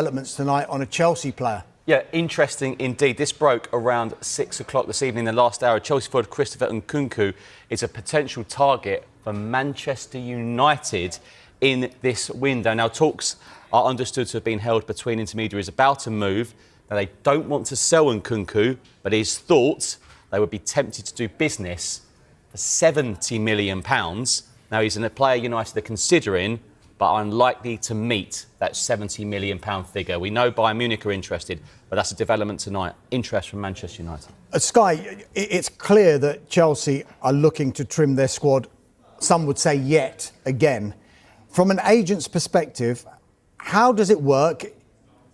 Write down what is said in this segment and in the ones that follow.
Developments tonight on a Chelsea player. Yeah, interesting indeed. This broke around 6 o'clock this evening, the last hour. Chelsea forward Christopher Nkunku is a potential target for Manchester United in this window. Now, talks are understood to have been held between intermediaries about a move. Now, they don't want to sell Nkunku, but it is thought they would be tempted to do business for £70 million. Now, he's a player United are considering, but unlikely to meet that £70 million figure. We know Bayern Munich are interested, but that's a development tonight. Interest from Manchester United. Sky, it's clear that Chelsea are looking to trim their squad, some would say yet again. From an agent's perspective, how does it work?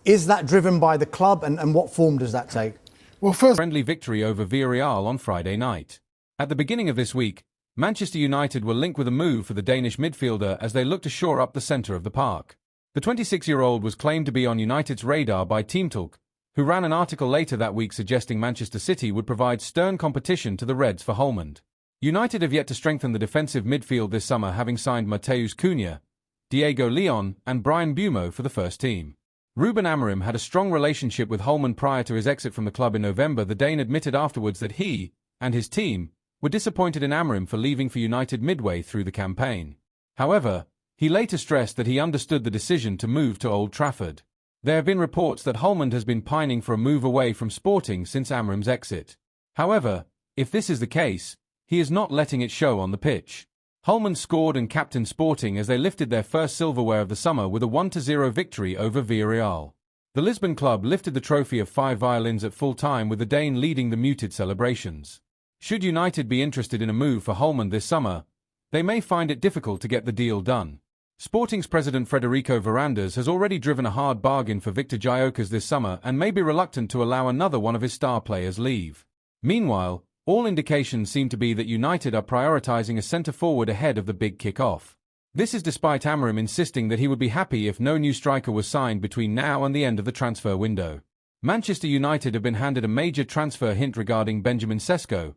Is that driven by the club, and what form does that take? Well, first, friendly victory over Villarreal on Friday night. At the beginning of this week, Manchester United were linked with a move for the Danish midfielder as they looked to shore up the centre of the park. The 26-year-old was claimed to be on United's radar by Team Talk, who ran an article later that week suggesting Manchester City would provide stern competition to the Reds for Holmond. United have yet to strengthen the defensive midfield this summer, having signed Matheus Cunha, Diego Leon and Brian Buemo for the first team. Ruben Amorim had a strong relationship with Holmond prior to his exit from the club in November. The Dane admitted afterwards that he and his team were disappointed in Amorim for leaving for United midway through the campaign. However, he later stressed that he understood the decision to move to Old Trafford. There have been reports that Holmond has been pining for a move away from Sporting since Amorim's exit. However, if this is the case, he is not letting it show on the pitch. Holmond scored and captained Sporting as they lifted their first silverware of the summer with a 1-0 victory over Villarreal. The Lisbon club lifted the trophy of 5 violins at full time, with the Dane leading the muted celebrations. Should United be interested in a move for Holmond this summer, they may find it difficult to get the deal done. Sporting's president Federico Varandas has already driven a hard bargain for Victor Gyökeres this summer and may be reluctant to allow another one of his star players leave. Meanwhile, all indications seem to be that United are prioritising a centre-forward ahead of the big kick-off. This is despite Amorim insisting that he would be happy if no new striker was signed between now and the end of the transfer window. Manchester United have been handed a major transfer hint regarding Benjamin Sesko,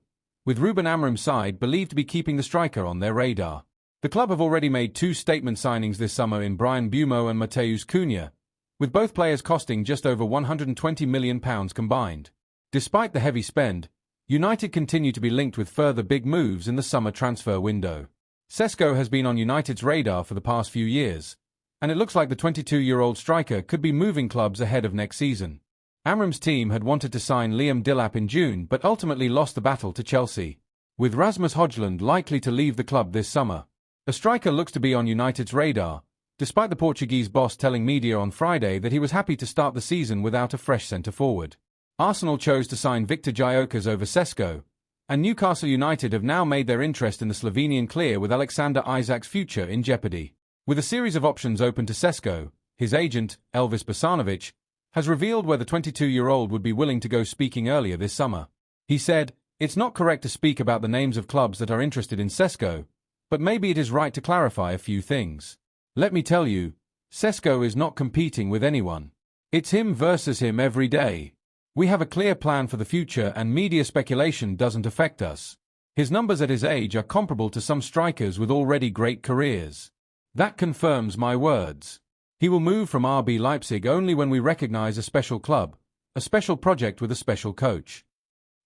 with Ruben Amorim's side believed to be keeping the striker on their radar. The club have already made 2 statement signings this summer in Brian Buemo and Matheus Cunha, with both players costing just over £120 million combined. Despite the heavy spend, United continue to be linked with further big moves in the summer transfer window. Sesko has been on United's radar for the past few years, and it looks like the 22-year-old striker could be moving clubs ahead of next season. Amorim's team had wanted to sign Liam Delap in June but ultimately lost the battle to Chelsea, with Rasmus Højlund likely to leave the club this summer. A striker looks to be on United's radar, despite the Portuguese boss telling media on Friday that he was happy to start the season without a fresh centre-forward. Arsenal chose to sign Victor Gyökeres over Sesko, and Newcastle United have now made their interest in the Slovenian clear, with Alexander Isak's future in jeopardy. With a series of options open to Sesko, his agent, Elvis Bosanovic, has revealed where the 22-year-old would be willing to go, speaking earlier this summer. He said, "It's not correct to speak about the names of clubs that are interested in Sesko, but maybe it is right to clarify a few things. Let me tell you, Sesko is not competing with anyone. It's him versus him every day. We have a clear plan for the future and media speculation doesn't affect us. His numbers at his age are comparable to some strikers with already great careers. That confirms my words. He will move from RB Leipzig only when we recognise a special club, a special project with a special coach."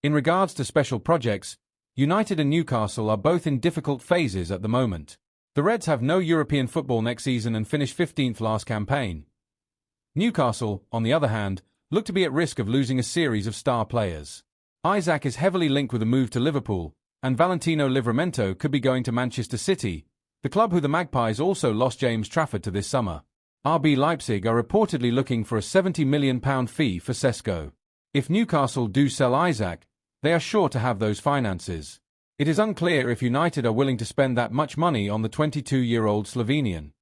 In regards to special projects, United and Newcastle are both in difficult phases at the moment. The Reds have no European football next season and finished 15th last campaign. Newcastle, on the other hand, look to be at risk of losing a series of star players. Isak is heavily linked with a move to Liverpool, and Valentino Livramento could be going to Manchester City, the club who the Magpies also lost James Trafford to this summer. RB Leipzig are reportedly looking for a £70 million fee for Sesko. If Newcastle do sell Isak, they are sure to have those finances. It is unclear if United are willing to spend that much money on the 22-year-old Slovenian.